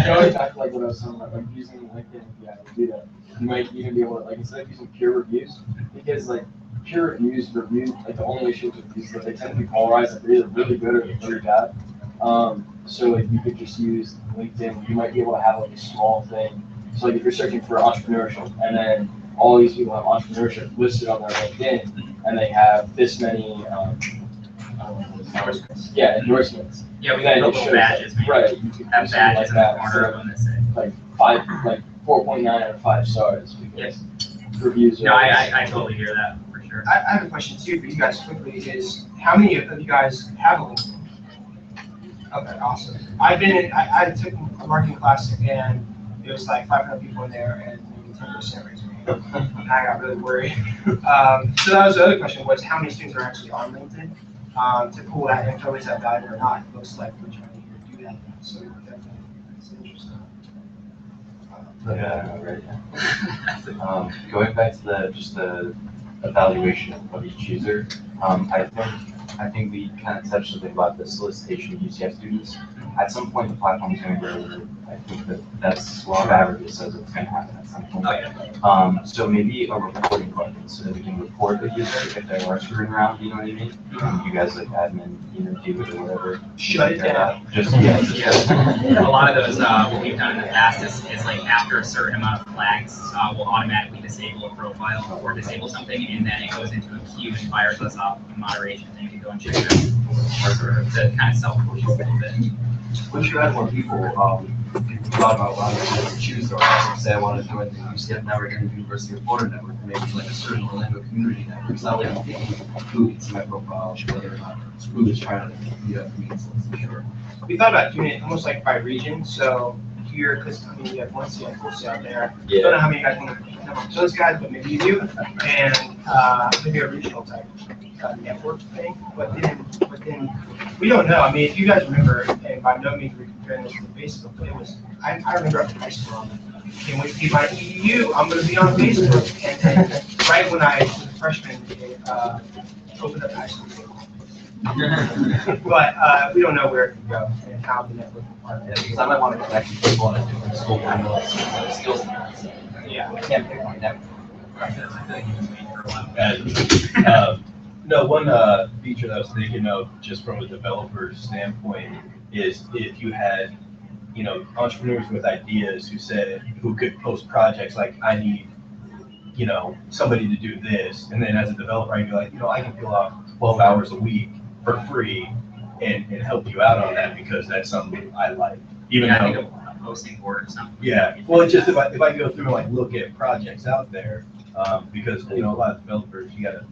I: Going back to like what I was saying about like using LinkedIn, yeah, do that. You might even be able to, like, instead of using peer reviews, because like peer reviews like the only issues with these is that they tend to be polarized, like they're either really good or really bad. So like you could just use LinkedIn. You might be able to have like a small thing. So like if you're searching for entrepreneurship and then all these people have entrepreneurship listed on their LinkedIn and they have this many
C: endorsements.
I: Yeah, endorsements.
C: Yeah, we can build little badges. Maybe.
I: Right. You could
C: have badges in the corner of them that say
I: like 4.9 out of 5 stars because reviews are.
C: No, I totally hear that for sure.
A: I have a question too for you guys quickly is how many of you guys have a LinkedIn? Okay, awesome. I took a marketing class and it was like 500 people in there and maybe 10% raised me. And I got really worried. So that was the other question was how many students are actually on LinkedIn? To pull that info, is that valuable or not? It looks like we're trying to do that now. So that's interesting.
H: Going back to the evaluation of each user, I think we kind of touched something about the solicitation of UCF students. At some point, the platform is going to grow. I think that's law of averages says it's going to happen at some point. So maybe a reporting button so that we can report a user if they are screwing around. You know what I mean? You guys like admin, do it or whatever.
A: Shut it down.
C: A lot of those, what we've done in the past is like after a certain amount of flags, we'll automatically disable a profile or disable something, and then it goes into a queue and fires us off a moderation, and you can go and check it out. Or sort of to kind of self-police a little bit.
E: Once you add more people, people thought about wanting to choose or say I want to join the UCF network and the University of Florida network, maybe like a certain Orlando community network. So that way who can see my profile, whether or not who is trying to meet up for me, so sure.
A: We thought about doing it almost like by region. So here, because I mean, we have one CF wholesale there.
M: Yeah.
A: Don't know how many guys know those guys, but maybe you do. And maybe a regional type network thing. But then we don't know. I mean, if you guys remember, and by no means we're comparing this to Facebook, but it was I remember up in high school. And when you my EEU, I'm going to be on Facebook. And right when I was a freshman, opened up high school. But we don't know where it can go and how the network will partner.
E: Yeah, because I might want to connect with people on a different school I know skills.
A: Yeah.
E: I can't pick my network.
F: No, one feature that I was thinking of just from a developer standpoint is if you had, entrepreneurs with ideas who could post projects like I need, somebody to do this. And then as a developer, I'd be like, I can fill out 12 hours a week for free and help you out on that because that's something I like. Even
C: I think
F: though,
C: a posting board or something.
F: yeah, well, it's just if I go through and like look at projects out there, Because, you know, a lot of developers, you gotta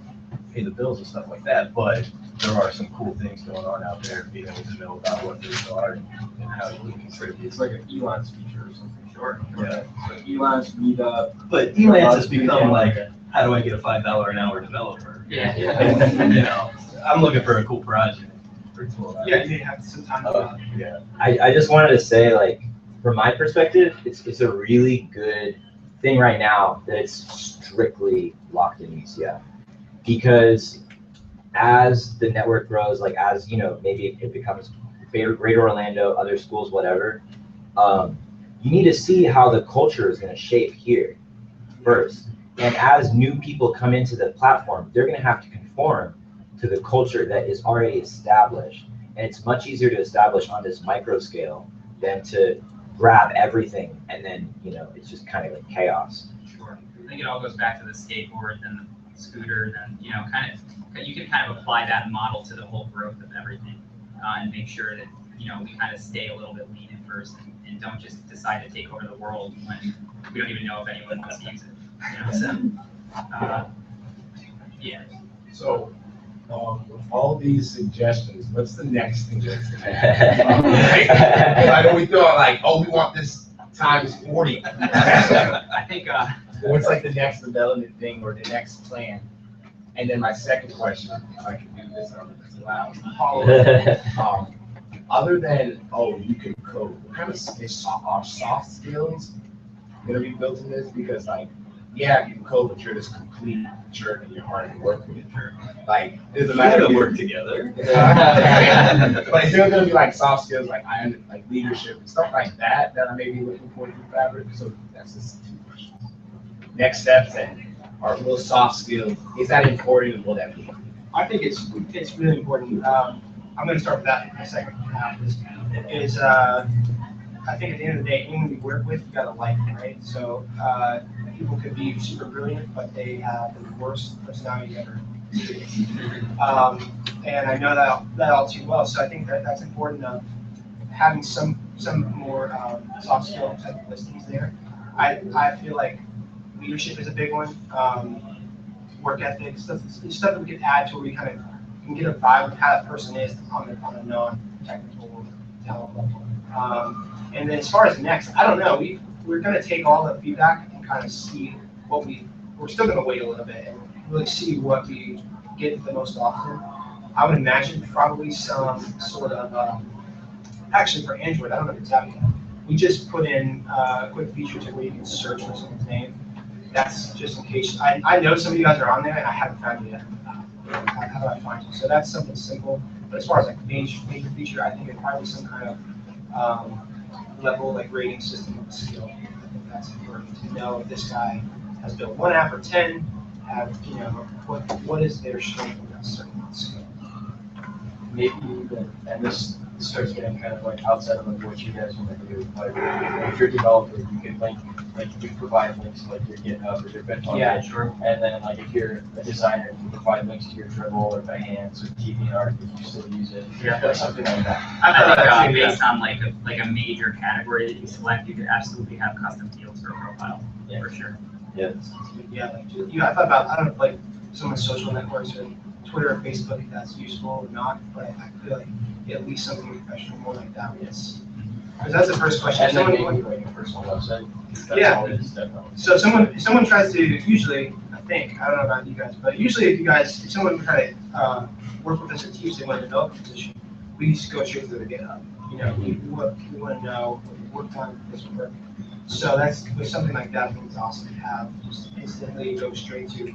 F: pay the bills and stuff like that, but there are some cool things going on out there, being able to know about what those are and how you can contribute.
L: It's like an Elon's feature or something.
C: Sure.
F: Yeah.
L: So Elon's meetup.
F: But Elance has become like, how do I get a $5 an hour developer?
C: Yeah.
F: And, you know, I'm looking for a cool project. Pretty cool.
A: Yeah, you have some time.
F: Yeah.
M: I just wanted to say, like, from my perspective, it's a really good thing right now that it's strictly locked in UCF. Because as the network grows, like as, you know, maybe it becomes Greater Orlando, other schools, whatever, you need to see how the culture is going to shape here first. And as new people come into the platform, they're going to have to conform to the culture that is already established. And it's much easier to establish on this micro scale than to grab everything and then, you know, it's just kind of like chaos.
C: Sure. I think it all goes back to the skateboard and the scooter, and, you know, you can kind of apply that model to the whole growth of everything, and make sure that, you know, we kind of stay a little bit lean at first and don't just decide to take over the world when we don't even know if anyone wants to use it. You know, so, yeah.
D: So, with all these suggestions, what's the next thing that's gonna happen? I know we thought like, oh, we want this times 40.
C: I think,
D: What's like the next development thing or the next plan? And then my second question, if I can do this, I don't know if it's allowed. Other than, oh, you can code, what kind of are soft skills gonna be built in this? Because like, yeah, you can code, but you're this complete jerk and you're hard to work with. Like, it doesn't matter.
F: We work together.
D: But is there gonna be like soft skills, like like leadership and stuff like that I may be looking for in Fabric? So that's just 2 questions. Next steps and our real soft skills, is that important and will that be?
A: I think it's really important. I'm going to start with that in a second. I think at the end of the day, anyone you work with, you got to like them, right? So people could be super brilliant, but they have the worst personality ever. And I know that all too well. So I think that's important. Having some more soft skill type of listings there. I feel like leadership is a big one. Work ethic, stuff that we can add to where we kind of can get a vibe of how that person is on a non-technical talent level. And then as far as next, I don't know. We're going to take all the feedback and kind of see what we're still going to wait a little bit and really see what we get the most often. I would imagine probably some sort of, actually for Android, I don't know if it's out yet. We just put in a quick feature to where you can search for someone's name. That's just in case. I know some of you guys are on there and I haven't found you yet. How do I find you? So that's something simple. But as far as like major feature, I think it's probably some kind of level like rating system of skill. I think that's important to know if this guy has built 1 app or 10. You know, what is their strength with that certain skill?
I: Maybe even, and this starts getting kind of like outside of like what you guys want to do. Like if you're a developer, you can link, like you can provide links to like your GitHub or your Bitcoin.
C: Yeah, sure.
I: And then like if you're a designer, you can provide links to your Dribble or Behance or DeviantArt if you still use it.
C: Yeah.
I: Or something like that.
C: I think based on like a major category that you select, you could absolutely have custom fields for a profile, for sure.
M: Yeah.
A: Yeah, like, I thought about, I don't know if like some of the social networks or Twitter or Facebook, if that's useful or not, but I feel like at least something professional more like that is. Because that's the first question.
I: And then
A: Someone,
I: maybe like a personal website. That's
A: Yeah.
I: all it is, definitely.
A: so if someone tries to, usually, I think, I don't know about you guys, but usually if someone try to work with us at Teeps, they want to develop a position, we just go straight to the GitHub. You know, we want to know what you worked on, this work. So that's, with something like that, I think it's awesome to have, just instantly go straight to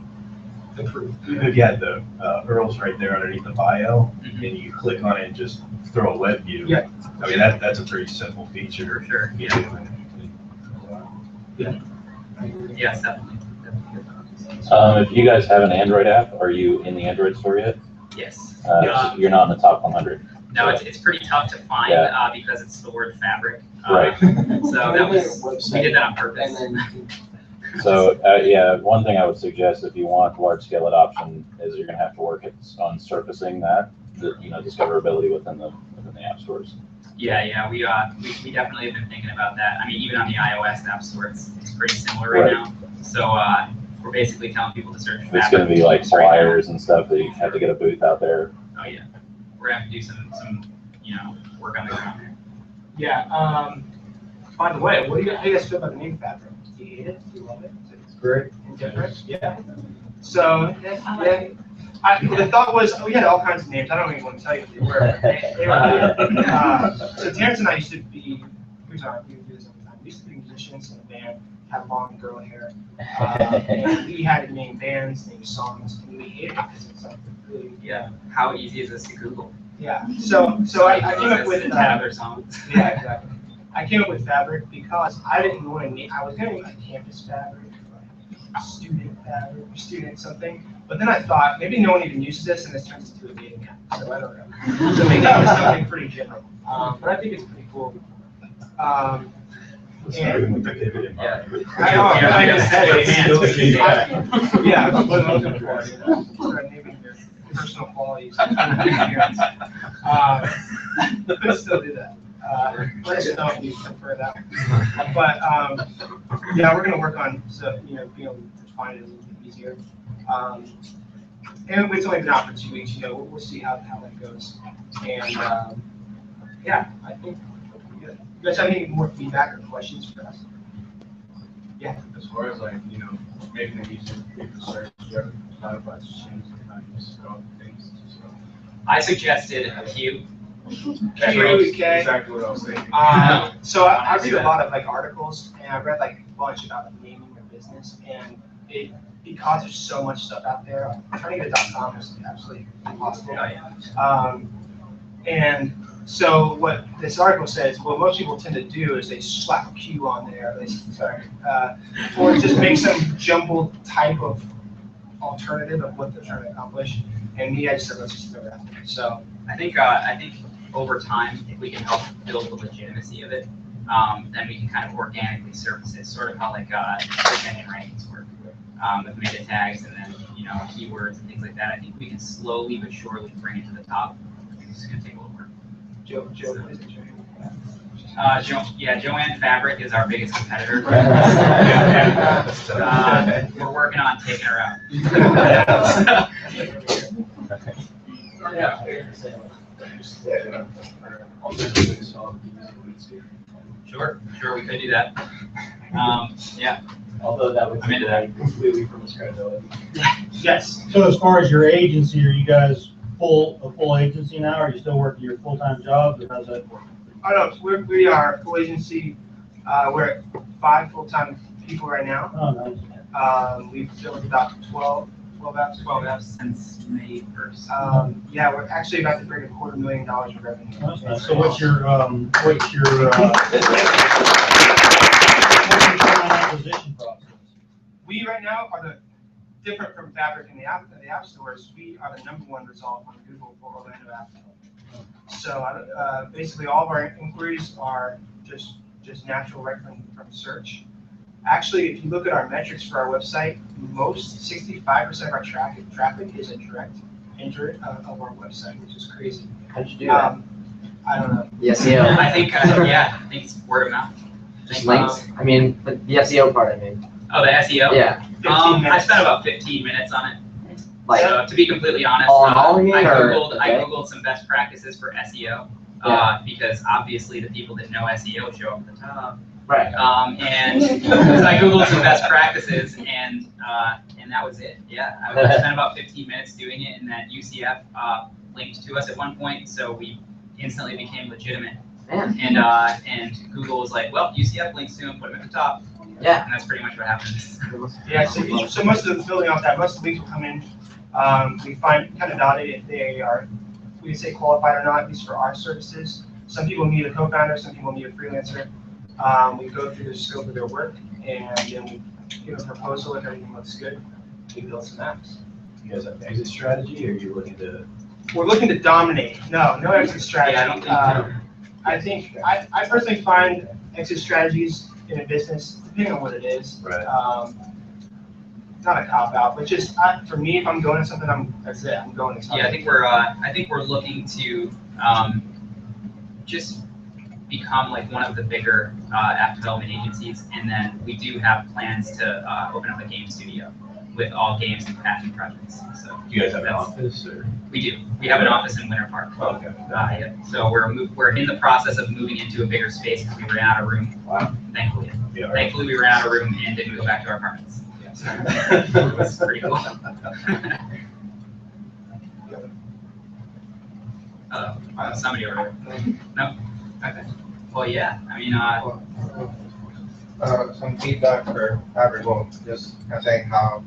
A: the proof.
F: Even if you had the URLs right there underneath the bio, and you click on it and just throw a web view.
A: Yeah.
F: I mean, that's a pretty simple feature.
C: For sure,
F: You
C: yeah.
F: do.
C: Yes, definitely.
N: If you guys have an Android app, are you in the Android store yet?
C: Yes.
N: You're not in the top 100.
C: No, it's pretty tough to find because it's the word fabric.
N: Right.
C: So that was, we did that on purpose.
N: So yeah, one thing I would suggest if you want large scale adoption is you're going to have to work on surfacing that, discoverability within the app stores.
C: Yeah, we definitely have been thinking about that. I mean, even on the iOS app store, it's pretty similar right now. So we're basically telling people to search.
N: It's gonna be like flyers and stuff that you have to get a booth out there.
C: Oh yeah, we're gonna have to do some work on the ground there.
A: Yeah. By the way, how do you guys feel about the name Fabric? Do you hate it? Do you love it? Is it
I: Great.
A: indifferent? Yeah. So yeah. The thought was, we had all kinds of names. I don't even want to tell you what they were. But they were so Terrence and I used to be, we do this all the time. We used to be musicians in a band, have long girl hair. And we had to name bands, name songs, and we hated it because it's like really.
C: Yeah. How easy is this to Google?
A: Yeah. So I came up with
C: 10 other songs.
A: Yeah, exactly. I came up with Fabric because I didn't want to name. I was going to name like Campus Fabric, like Student Fabric, or Student something. But then I thought maybe no one even uses this, and this turns into a dating app. So I don't know. So maybe that was something pretty general. But I think it's pretty cool. And,
C: Yeah.
A: I know. Like I said, yeah, that's what I'm looking for. You know, start naming your personal qualities. But still do that. Let us know if you prefer that. But yeah, we're gonna work on being able to find it a little bit easier. And it's only been out for 2 weeks. We'll see how that goes. And yeah, I think we're good. You guys have any more feedback or questions for us? Yeah.
L: As far as making it easier for people to search, you have thought about changing how you spell things.
C: I suggested a Q.
A: Okay.
L: Exactly what I was saying.
A: So I read a lot of articles, and I read a bunch about naming your business, and because there's so much stuff out there, trying to get a .com is absolutely impossible. And so what this article says, what most people tend to do is they slap a Q on there, or just make some jumbled type of alternative of what they're trying to accomplish. And me, I just said let's just throw that. So
C: I think over time, if we can help build the legitimacy of it, then we can kind of organically surface it, sort of how search engine rankings work, with meta tags and then keywords and things like that. I think we can slowly but surely bring it to the top. It's just gonna take a little work. Joanne Fabric is our biggest competitor. We're working on taking her out. Sure, we could do that. Yeah.
I: Although that would
C: I'm into that.
I: completely from his credibility.
A: yes.
B: So as far as your agency, are you guys a full agency now? Or are you still working your full-time jobs, or how's that work?
A: Oh no, we are a full agency. We're at 5 full-time people right now.
B: Oh, nice.
A: We've built about 12 apps.
C: Since May 1st.
A: Yeah, we're actually about to break $250,000 in revenue.
B: That's nice. So what's your acquisition process?
A: We right now are different from Fabric in the app stores. We are the #1 result on Google for Orlando App Store. So basically, all of our inquiries are just natural right from search. Actually, if you look at our metrics for our website, 65% of our traffic is a direct enter of our website, which is crazy.
I: How'd you do that?
A: I don't know.
I: The SEO.
C: I think it's word of mouth.
I: Just links. I mean, but the SEO part. I mean.
C: Oh, the SEO.
I: Yeah.
A: 15 minutes.
C: I spent about 15 minutes on it.
I: Like,
C: to be completely honest, I googled some best practices for SEO, because obviously the people that know SEO show up at the top.
I: Right.
C: And so I googled some best practices, and that was it. Yeah, I spent about 15 minutes doing it, and then UCF linked to us at one point, so we instantly became legitimate.
I: Man.
C: And Google was like, well, UCF links to him, put him at the top.
I: Yeah.
C: And that's pretty much what happens.
A: Yeah. So most of the building off that, most of the links will come in. We find kind of validate if they are, we would say qualified or not, at least for our services. Some people need a co-founder, some people need a freelancer. We go through the scope of their work, and then we give a proposal if everything looks good. We build some apps.
F: You guys have an exit strategy, or are you looking to?
A: We're looking to dominate. No exit strategy.
C: Yeah, I don't think
A: I personally find exit strategies in a business, depending on what it is,
F: Right.
A: Not a cop out, but just for me, if I'm going to something, that's it. I'm going to something.
C: Yeah, I think we're looking to just become like one of the bigger app development agencies, and then we do have plans to open up a game studio. with all games and passion projects. So
F: Do you guys have an office or?
C: we do. We have an office in Winter Park.
F: Oh, okay.
C: Yeah. So we're in the process of moving into a bigger space because we ran out of room.
F: Wow.
C: Thankfully.
F: Yeah, right.
C: Thankfully, we ran out of room and didn't move back to our apartments. So it was pretty cool. Somebody over there. No? Okay. Well, yeah, I mean,
O: some feedback for Fabric, well, just kind of saying how,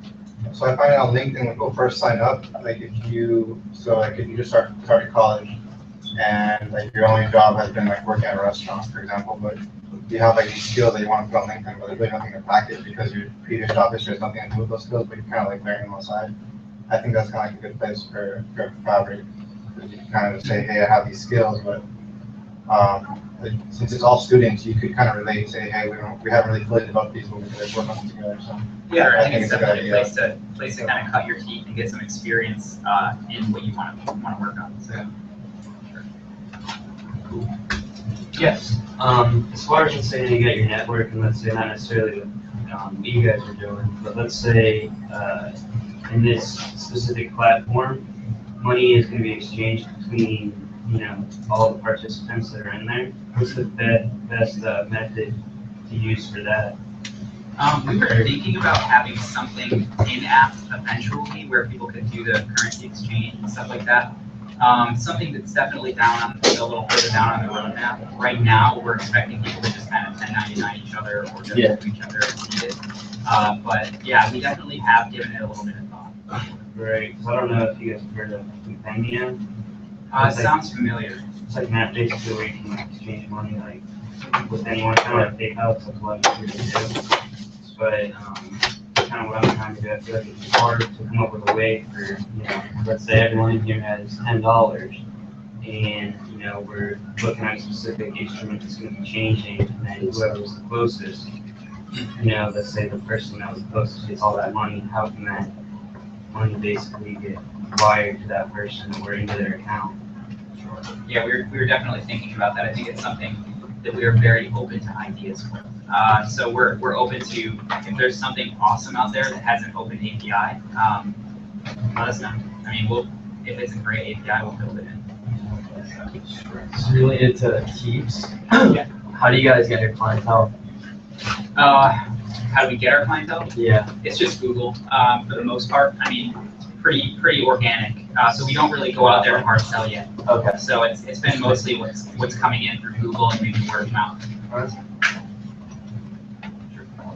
O: so I find on LinkedIn when people first sign up, like if you just started college and like your only job has been like working at a restaurant, for example, but you have like these skills that you want to put on LinkedIn, but there's really nothing to back it because your previous job history has nothing to do with those skills, but you kind of like learning them on the side. I think that's kind of like a good place for Fabric. You can kind of say, hey, I have these skills, but since it's all students, you could kind of relate, say, hey, we haven't really fully developed these, but we could work on them together. So
C: yeah, I think it's definitely a place to kind of cut your teeth and get some experience in what you want to work on. So.
K: Cool. Yes. As far as, let's say you got your network, and let's say not necessarily what you guys are doing, but let's say in this specific platform, money is going to be exchanged between all the participants that are in there. What's the best method to use for that?
C: We were thinking about having something in-app eventually where people could do the currency exchange and stuff like that. Something that's definitely a little further down on the roadmap. Right now, we're expecting people to just kind of 1099 each other or just to each other and see it. But yeah, we definitely have given it a little bit of thought.
K: Right. I don't know if you guys have heard of Compendia.
C: It sounds familiar.
K: It's like that basically where you can exchange money like with anyone, kind of like PayPal. It's like a lot easier to do. But kind of what I'm trying to do, I feel like it's hard to come up with a way for, let's say everyone in here has $10 and, we're looking at a specific instrument that's going to be changing, and then whoever's the closest, let's say the person that was closest gets all that money, how can that money basically get wired to that person or into their account?
C: Yeah, we were definitely thinking about that. I think it's something that we are very open to ideas for. So we're open to, if there's something awesome out there that has an open API, let us know. I mean, if it's a great API, we'll build it in.
I: It's related to Teeps.
C: Yeah.
I: How do you guys get your clientele?
C: How do we get our clientele?
I: Yeah.
C: It's just Google for the most part. I mean, pretty organic. So we don't really go out there and hard sell yet.
I: Okay.
C: So it's been mostly what's coming in through Google and maybe word of mouth.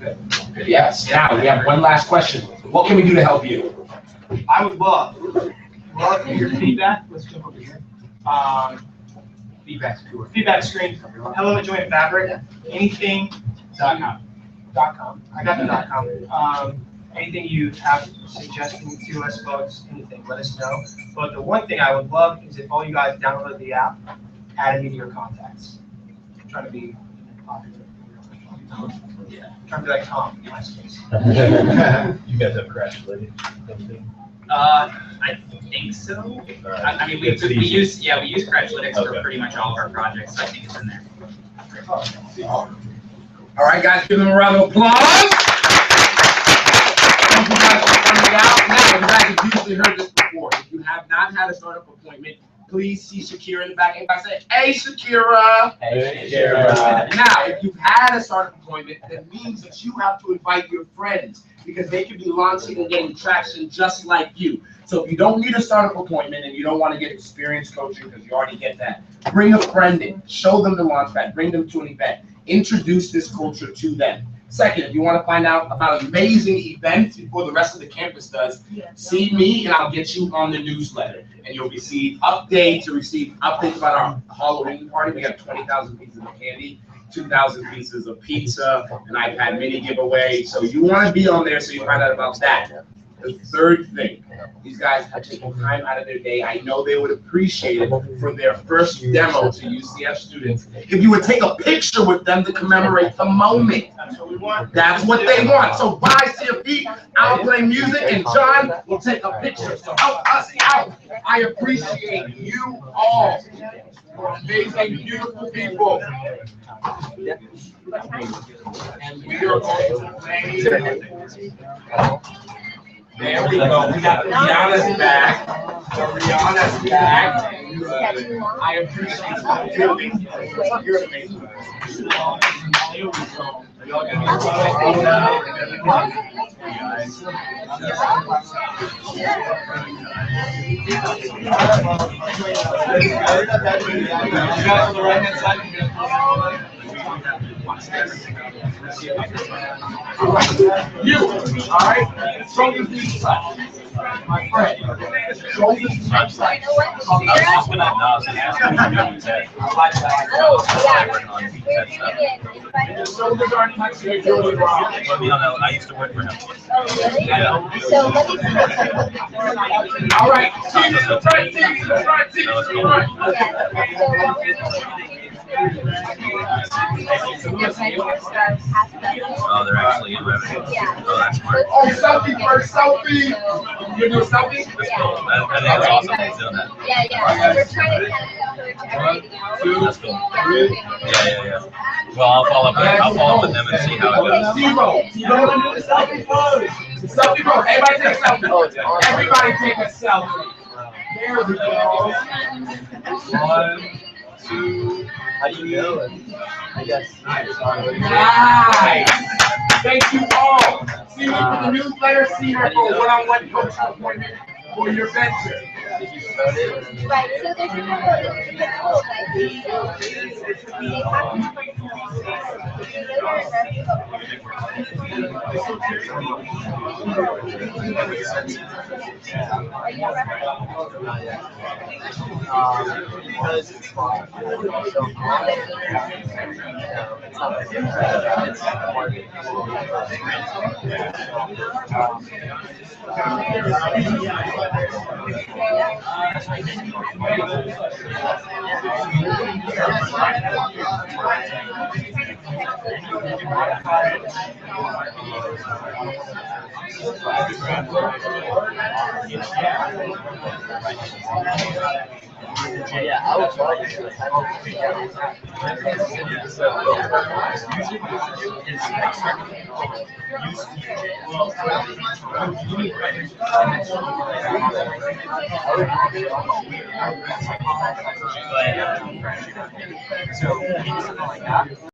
D: Good. Yes. Now we have one last question. What can we do to help you?
A: I would love your feedback. Let's jump over here. Feedback screen. Hello at Joint Fabric. Anything.com. I got the .com. Anything you have suggesting to us, folks, anything, let us know. But the one thing I would love is if all you guys download the app, add me to your contacts. I'm trying to be popular. Yeah. I'm trying to be like Tom in my space.
F: You guys have crash related?
C: I think so. I mean, we use Crashlytics for pretty much all of our projects, so I think it's in there.
D: All right, guys, give them a round of applause. Thank you guys for coming out. Now, you guys have usually heard this before. If you have not had a startup appointment, please see Shakira in the back. Everybody say, hey, Shakira.
I: Hey, Shakira.
D: Now, if you've had a startup appointment, that means that you have to invite your friends because they could be launching and getting traction just like you. So if you don't need a startup appointment and you don't want to get experience coaching because you already get that, bring a friend in, show them the Launchpad, bring them to an event, introduce this culture to them. Second, if you want to find out about amazing events before the rest of the campus does, see me and I'll get you on the newsletter. And you'll receive updates about our Halloween party. We got 20,000 pieces of candy, 2,000 pieces of pizza, an iPad mini giveaway. So you want to be on there so you find out about that. The third thing, these guys are taking time out of their day. I know they would appreciate it for their first demo to UCF students. If you would take a picture with them to commemorate the moment.
A: That's what we want.
D: That's what they want. So rise to your feet, I'll play music, and John will take a picture. So help us out. I appreciate you all. You're amazing, beautiful people. And we are going to play.
A: There we go. We got Rihanna's back. So Rihanna's back. I appreciate that. You're amazing. You're amazing. You, all right? Shoulders to each side. My friend. Shoulders to each side. Shoulders aren't touching each other.
N: I used to work for him.
P: Oh, really?
N: Yeah.
P: So let me see.
A: All right, team to the front, team to the front, team to the front.
N: Oh, they're actually in revenue.
P: Yeah.
N: Oh, that's smart.
A: Oh, selfie first, selfie. You do a selfie?
N: That's cool. I think it's awesome that he's doing that.
P: Yeah. We're trying to kind of encourage everything else.
N: That's cool. Yeah. Well, I'll follow up with them and see how it goes.
A: Zero. You don't want to do a selfie pose. Selfie pose. Everybody take a selfie. Everybody take a selfie. There we go. 1, 2.
I: How do you know? I guess.
A: Nice. Thank you all. See me for the newsletter. See her for a one-on-one coaching appointment for your venture.
P: Right, so there's a couple of things. They have
I: Because it's fun. Yeah, I was
A: So, something like that.